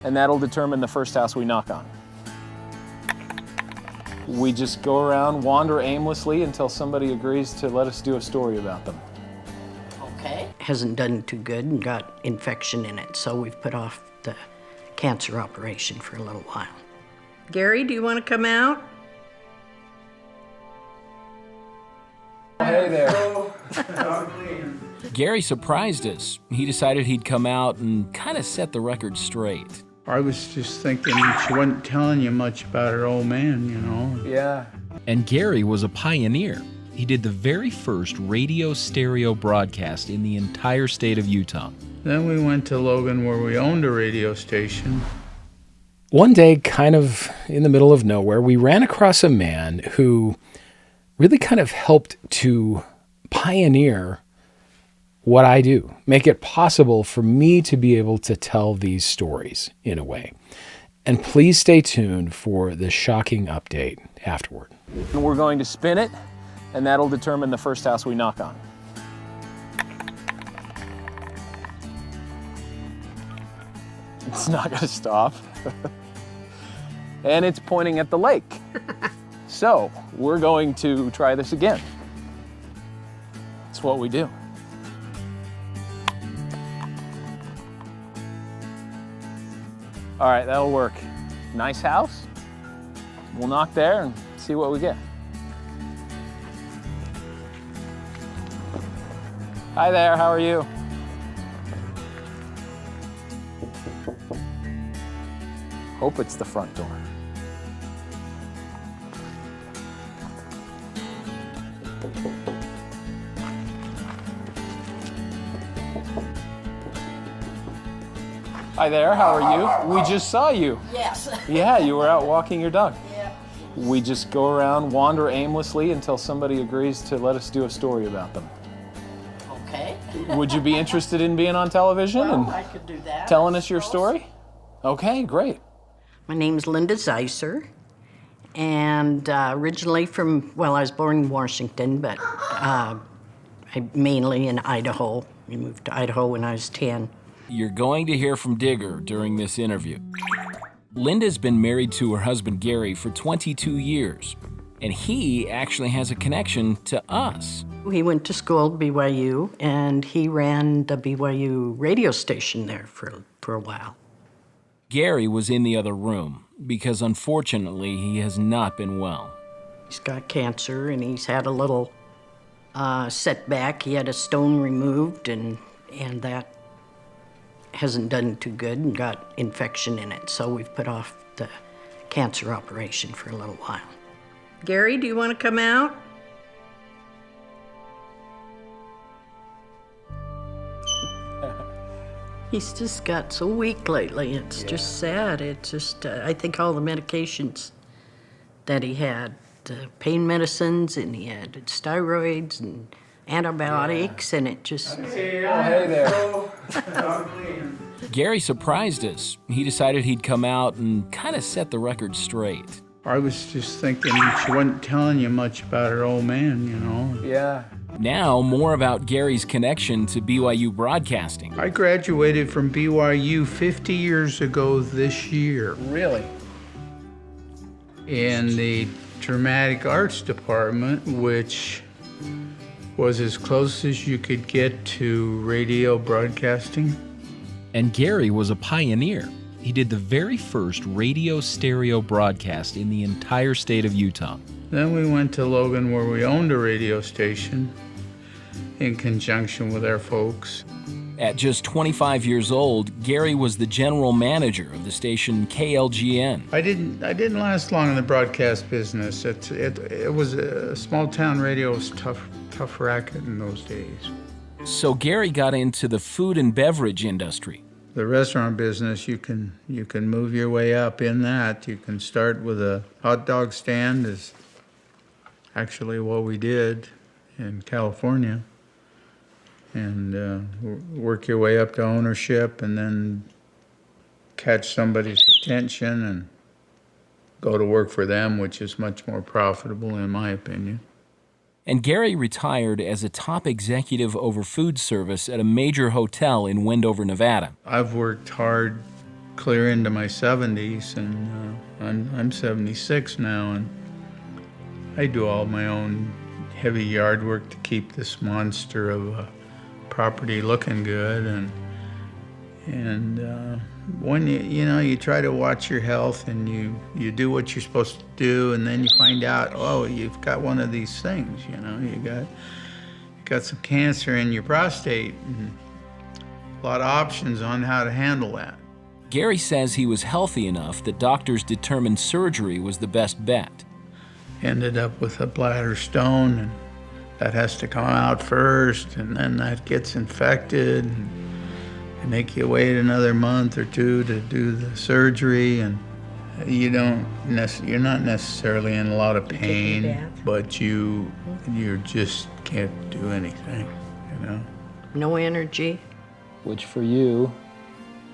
and that'll determine the first house we knock on. We just go around, wander aimlessly until somebody agrees to let us do a story about them. Okay. Hasn't done too good and got infection in it, so we've put off the cancer operation for a little while. Gary, do you want to come out? Hey there. Gary surprised us. He decided he'd come out and kind of set the record straight. I was just thinking she wasn't telling you much about her old man, you know. Yeah. And Gary was a pioneer. He did the very first radio stereo broadcast in the entire state of Utah. Then we went to Logan where we owned a radio station. One day, kind of in the middle of nowhere, we ran across a man who really kind of helped to pioneer what I do, make it possible for me to be able to tell these stories in a way. And please stay tuned for the shocking update afterward. And we're going to spin it, and that'll determine the first house we knock on. It's not going to stop. And it's pointing at the lake. So we're going to try this again. It's what we do. All right, that'll work. Nice house. We'll knock there and see what we get. Hi there, how are you? Hope it's the front door. Hi there, how are you? We just saw you. Yes. Yeah, you were out walking your dog. Yeah. We just go around, wander aimlessly until somebody agrees to let us do a story about them. Okay. Would you be interested in being on television Well, and I could do that. telling us your story? Okay, great. My name's Linda Zeiser, and originally from, well, I was born in Washington, but mainly in Idaho. We moved to Idaho when I was 10. You're going to hear from Digger during this interview. Linda's been married to her husband Gary for 22 years, and he actually has a connection to us. He went to school at BYU, and he ran the BYU radio station there for a while. Gary was in the other room because unfortunately he has not been well. He's got cancer, and he's had a little setback. He had a stone removed, and that hasn't done too good and got infection in it, so we've put off the cancer operation for a little while. Gary, do you want to come out? He's just got so weak lately. It's just sad. It's just, I think all the medications that he had, the pain medicines, and he had steroids and antibiotics, and it just... Hey there. Gary surprised us. He decided he'd come out and kind of set the record straight. I was just thinking she wasn't telling you much about her old man, you know. Yeah. Now, more about Gary's connection to BYU broadcasting. I graduated from BYU 50 years ago this year Really? in the dramatic arts department, which was as close as you could get to radio broadcasting. And Gary was a pioneer. He did the very first radio stereo broadcast in the entire state of Utah. Then we went to Logan where we owned a radio station in conjunction with our folks. At just 25 years old, Gary was the general manager of the station KLGN. I didn't last long in the broadcast business. It was a small town radio. It was tough racket in those days. So Gary got into the food and beverage industry. The restaurant business, you can move your way up in that. You can start with a hot dog stand, is actually what we did in California, and work your way up to ownership, and then catch somebody's attention and go to work for them, which is much more profitable in my opinion. And Gary retired as a top executive over food service at a major hotel in Wendover, Nevada. I've worked hard clear into my 70s, and I'm 76 now, and I do all my own heavy yard work to keep this monster of a property looking good, and when you try to watch your health, and you do what you're supposed to do, and then you find out, oh, you've got one of these things, you got some cancer in your prostate, and a lot of options on how to handle that. Gary says he was healthy enough that doctors determined surgery was the best bet. Ended up with a bladder stone, and that has to come out first, and then that gets infected, and they make you wait another month or two to do the surgery, and you're not necessarily in a lot of pain, but you just can't do anything, No energy. Which for you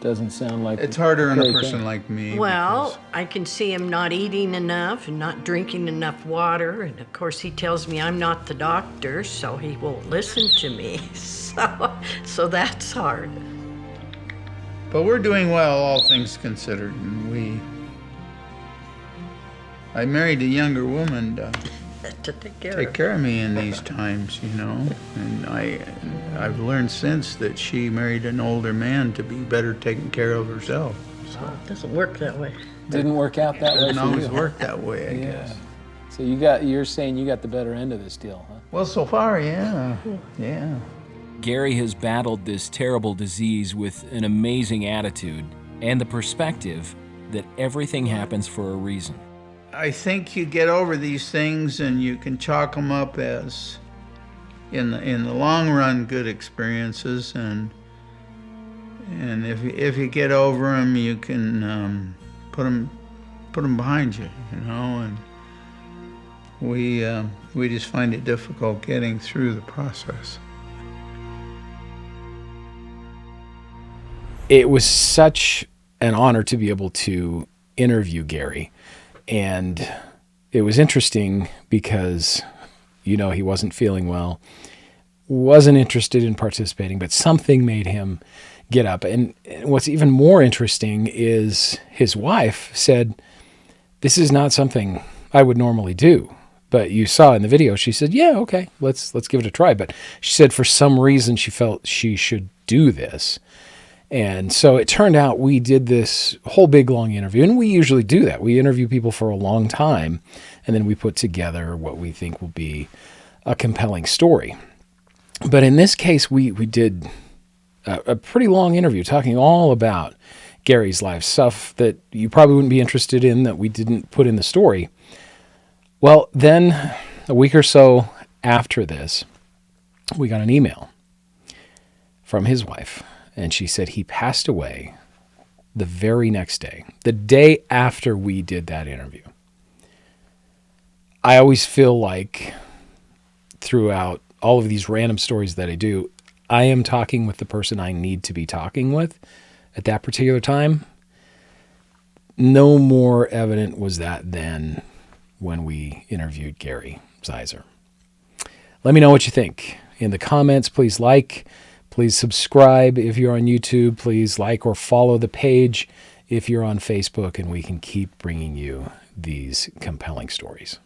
doesn't sound like It's harder on a great person thing. like me. Well, because I can see him not eating enough and not drinking enough water. And of course, he tells me I'm not the doctor, so he won't listen to me. So that's hard. But we're doing well, all things considered, and I married a younger woman To take care take of. care of me in these times, and I've learned since that she married an older man to be better taken care of herself. Oh, it doesn't work that way. Didn't work out that way Doesn't for always you. work that way, I Yeah. guess. So you're saying you got the better end of this deal, huh? Well, so far, yeah. Gary has battled this terrible disease with an amazing attitude and the perspective that everything happens for a reason. I think you get over these things, and you can chalk them up as, in the long run, good experiences, and if you get over them, you can put them behind you, and we just find it difficult getting through the process. It was such an honor to be able to interview Gary. And it was interesting because, he wasn't feeling well, wasn't interested in participating, but something made him get up. And what's even more interesting is his wife said, this is not something I would normally do. But you saw in the video, she said, yeah, okay, let's give it a try. But she said for some reason she felt she should do this. And so it turned out we did this whole big long interview, and we usually do that. We interview people for a long time, and then we put together what we think will be a compelling story. But in this case, we did a pretty long interview talking all about Gary's life, stuff that you probably wouldn't be interested in that we didn't put in the story. Well, then a week or so after this, we got an email from his wife. And she said he passed away the very next day, the day after we did that interview. I always feel like throughout all of these random stories that I do, I am talking with the person I need to be talking with at that particular time. No more evident was that than when we interviewed Gary Zeiser. Let me know what you think. In the comments, please please subscribe if you're on YouTube. Please like or follow the page if you're on Facebook, and we can keep bringing you these compelling stories.